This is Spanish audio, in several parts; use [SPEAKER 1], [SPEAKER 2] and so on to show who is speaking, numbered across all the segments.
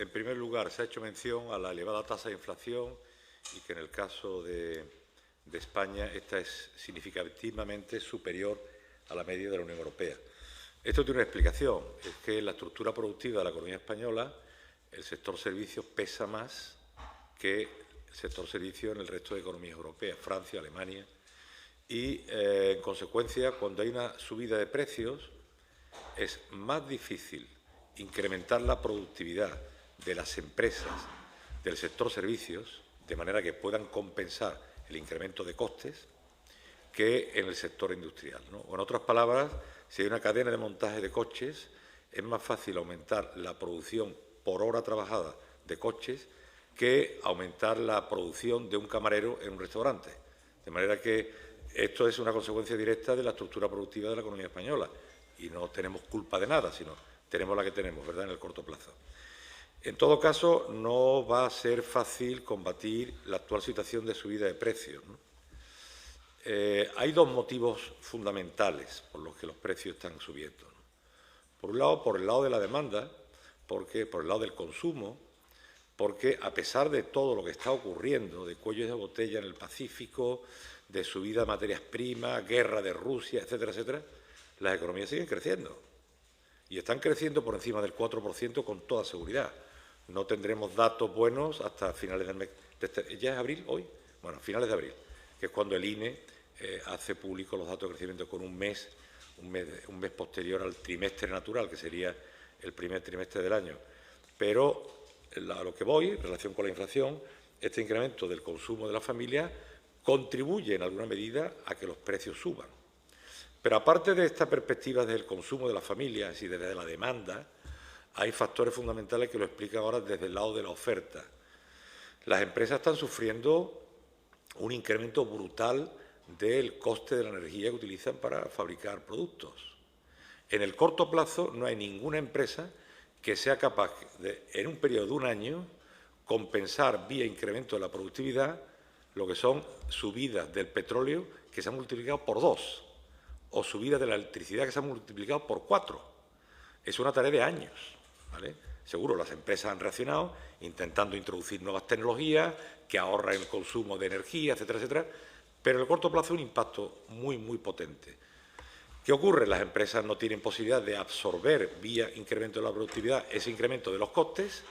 [SPEAKER 1] en primer lugar, se ha hecho mención a la elevada tasa de inflación y que en el caso de España esta es significativamente superior a la media de la Unión Europea. Esto tiene una explicación, es que en la estructura productiva de la economía española el sector servicios pesa más que el sector servicios en el resto de economías europeas, Francia, Alemania, y en consecuencia, cuando hay una subida de precios, es más difícil incrementar la productividad de las empresas del sector servicios de manera que puedan compensar el incremento de costes que en el sector industrial, ¿no? O en otras palabras, si hay una cadena de montaje de coches, es más fácil aumentar la producción por hora trabajada de coches que aumentar la producción de un camarero en un restaurante. De manera que esto es una consecuencia directa de la estructura productiva de la economía española y no tenemos culpa de nada, sino tenemos la que tenemos, ¿verdad?, en el corto plazo. En todo caso, no va a ser fácil combatir la actual situación de subida de precios, ¿no? Hay dos motivos fundamentales por los que los precios están subiendo, ¿no? Por un lado, por el lado de la demanda, por el lado del consumo, porque a pesar de todo lo que está ocurriendo, de cuellos de botella en el Pacífico, de subida de materias primas, guerra de Rusia, etcétera, etcétera, las economías siguen creciendo. Y están creciendo por encima del 4% con toda seguridad. No tendremos datos buenos hasta finales del mes. ¿Ya es abril hoy? Bueno, finales de abril, que es cuando el INE hace público los datos de crecimiento con un mes posterior al trimestre natural, que sería el primer trimestre del año. Pero a lo que voy, en relación con la inflación, este incremento del consumo de la familia contribuye en alguna medida a que los precios suban. Pero aparte de esta perspectiva del consumo de las familias y desde la demanda, hay factores fundamentales que lo explican ahora desde el lado de la oferta. Las empresas están sufriendo un incremento brutal del coste de la energía que utilizan para fabricar productos. En el corto plazo no hay ninguna empresa que sea capaz de, en un periodo de un año, compensar vía incremento de la productividad lo que son subidas del petróleo que se han multiplicado por 2 o subidas de la electricidad que se han multiplicado por 4. Es una tarea de años, ¿vale? Seguro las empresas han reaccionado intentando introducir nuevas tecnologías que ahorran el consumo de energía, etcétera, etcétera, pero en el corto plazo un impacto muy, muy potente. ¿Qué ocurre? Las empresas no tienen posibilidad de absorber vía incremento de la productividad ese incremento de los costes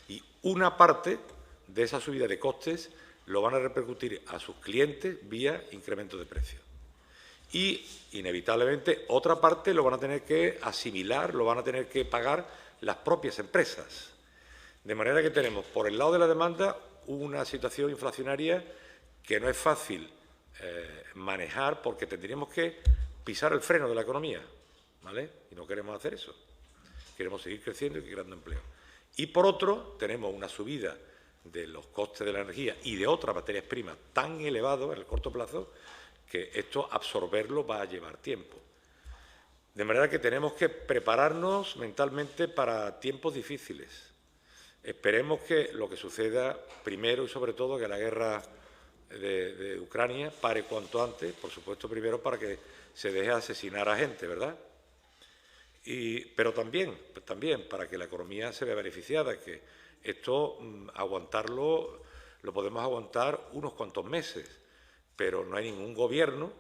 [SPEAKER 1] y una parte de esa subida de costes lo van a repercutir a sus clientes vía incremento de precios. Y, inevitablemente, otra parte lo van a tener que asimilar, lo van a tener que pagar las propias empresas. De manera que tenemos, por el lado de la demanda, una situación inflacionaria que no es fácil manejar porque tendríamos que pisar el freno de la economía, ¿vale? Y no queremos hacer eso. Queremos seguir creciendo y creando empleo. Y, por otro, tenemos una subida de los costes de la energía y de otras materias primas tan elevados en el corto plazo que esto absorberlo va a llevar tiempo. De manera que tenemos que prepararnos mentalmente para tiempos difíciles. Esperemos que lo que suceda primero y sobre todo que la guerra de Ucrania pare cuanto antes, por supuesto primero para que se deje asesinar a gente, ¿verdad? Pero también para que la economía se vea beneficiada, que esto aguantarlo lo podemos aguantar unos cuantos meses, pero no hay ningún gobierno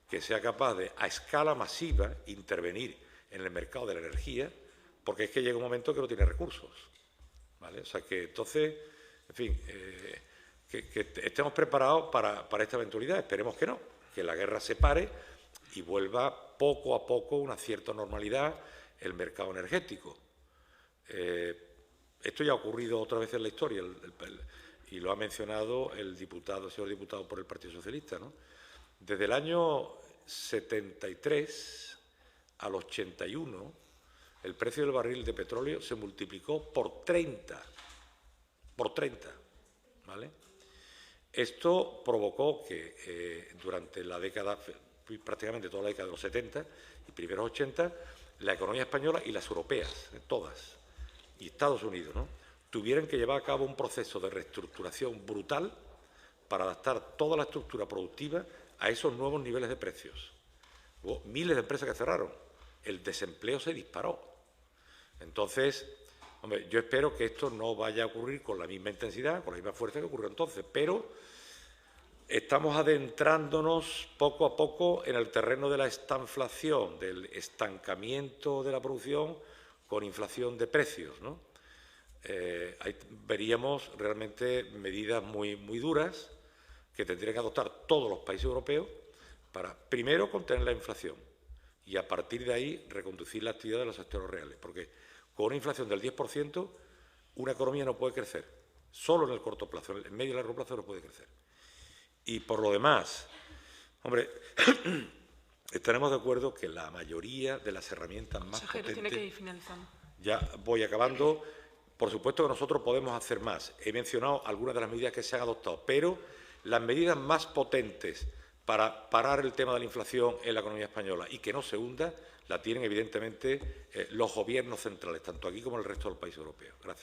[SPEAKER 1] que sea capaz de, a escala masiva, intervenir en el mercado de la energía, porque es que llega un momento que no tiene recursos, ¿vale? O sea que entonces, en fin, que estemos preparados para esta eventualidad. Esperemos que no, que la guerra se pare y vuelva poco a poco una cierta normalidad el mercado energético. Esto ya ha ocurrido otra vez en la historia y lo ha mencionado el señor diputado por el Partido Socialista, ¿no? Desde el año 73 al 81, el precio del barril de petróleo se multiplicó por 30, ¿vale? Esto provocó que durante la década, prácticamente toda la década de los 70 y primeros 80, la economía española y las europeas, todas, y Estados Unidos, ¿no?, tuvieran que llevar a cabo un proceso de reestructuración brutal para adaptar toda la estructura productiva a esos nuevos niveles de precios. Hubo miles de empresas que cerraron, el desempleo se disparó. Entonces, Hombre, yo espero que esto no vaya a ocurrir con la misma intensidad, con la misma fuerza que ocurrió entonces, pero estamos adentrándonos poco a poco en el terreno de la estanflación, del estancamiento de la producción con inflación de precios, ¿no? Ahí veríamos realmente medidas muy duras que tendrían que adoptar todos los países europeos para, primero, contener la inflación y, a partir de ahí, reconducir la actividad de los sectores reales. Porque con una inflación del 10%, una economía no puede crecer, solo en el corto plazo, en el medio y largo plazo no puede crecer. Y, por lo demás, hombre, estaremos de acuerdo que la mayoría de las herramientas más potentes...
[SPEAKER 2] Tiene que ir finalizando.
[SPEAKER 1] Ya voy acabando. Por supuesto que nosotros podemos hacer más. He mencionado algunas de las medidas que se han adoptado, pero las medidas más potentes para parar el tema de la inflación en la economía española y que no se hunda, la tienen evidentemente los gobiernos centrales, tanto aquí como en el resto del país europeo. Gracias.